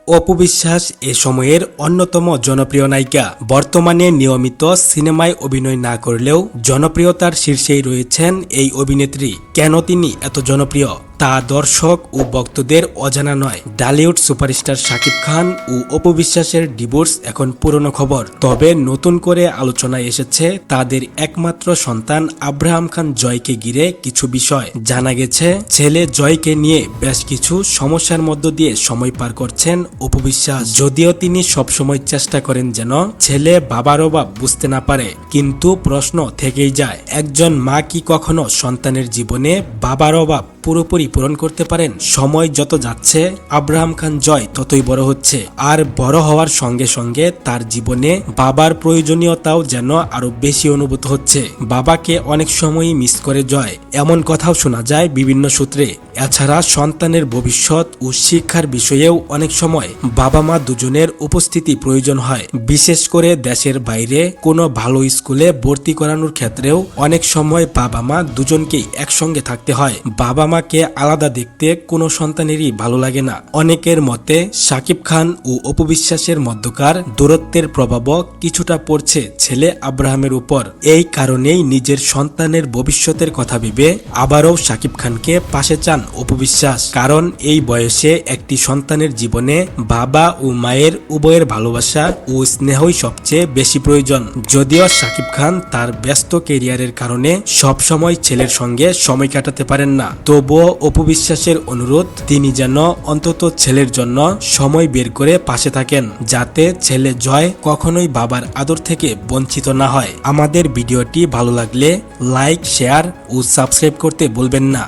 অপু বিশ্বাস এ সময়ের অন্যতম জনপ্রিয় নায়িকা। বর্তমানে নিয়মিত সিনেমায় অভিনয় না করলেও জনপ্রিয়তার শীর্ষেই রয়েছেন এই অভিনেত্রী। কেন তিনি এত জনপ্রিয় তা দর্শক ও ভক্তদের অজানা নয়। ঢালিউড সুপারস্টার শাকিব খান ও অপু বিশ্বাসের ডিভোর্স এখন পুরনো খবর। তবে নতুন করে আলোচনায় এসেছে তাদের একমাত্র সন্তান আব্রাহাম খান জয়কে ঘিরে কিছু বিষয়। জানা গেছে ছেলে জয়কে নিয়ে বেশ কিছু সমস্যার মধ্য দিয়ে সময় পার করছেন অপু বিশ্বাস। যদিও তিনি সবসময় চেষ্টা করেন যেন ছেলে বাবার অভাব বুঝতে না পারে, কিন্তু প্রশ্ন থেকেই যায়, একজন মা কি কখনো সন্তানের জীবনে বাবার অভাব পুরোপুরি পূরণ করতে পারেন? সময় যত যাচ্ছে আব্রাহাম খান জয় ততই বড় হচ্ছে, আর বড় হওয়ার সঙ্গে সঙ্গে তার জীবনে বাবার প্রয়োজনীয়তাও যেন আরো বেশি অনুভূত হচ্ছে। বাবাকে অনেক সময়ই মিস করে জয়, এমন কথাও শোনা যায় বিভিন্ন সূত্রে। এছাড়া সন্তানের ভবিষ্যৎ ও শিক্ষার বিষয়েও অনেক সময় বাবা মা দুজনের উপস্থিতি প্রয়োজন হয়। বিশেষ করে দেশের বাইরে কোনো ভালো স্কুলে ভর্তি করানোর ক্ষেত্রেও অনেক সময় বাবা মা দুজনকেই একসঙ্গে থাকতে হয়। বাবা মাকে আলাদা দেখতে কোনো সন্তানেরই ভালো লাগে না। অনেকের মতে শাকিব খান ও অপু বিশ্বাসের মধ্যকার দূরত্বের প্রভাবও কিছুটা পড়ছে ছেলে আব্রাহামের উপর। এই কারণেই নিজের সন্তানের ভবিষ্যতের কথা ভেবে আবারও শাকিব খানকে পাশে চান অপু বিশ্বাস। কারণ এই বয়সে একটি সন্তানের জীবনে বাবা ও মায়ের উভয়ের ভালোবাসা ও স্নেহই সবচেয়ে বেশি প্রয়োজন। যদিও শাকিব খান তার ব্যস্ত ক্যারিয়ারের কারণে সব সময় ছেলের সঙ্গে সময় কাটাতে পারেন না, তবুও অপু বিশ্বাসের অনুরোধ তিনি যেন অন্তত ছেলের জন্য সময় বের করে পাশে থাকেন, যাতে ছেলে জয় কখনোই বাবার আদর থেকে বঞ্চিত না হয়। আমাদের ভিডিওটি ভালো লাগলে লাইক, শেয়ার ও সাবস্ক্রাইব করতে ভুলবেন না।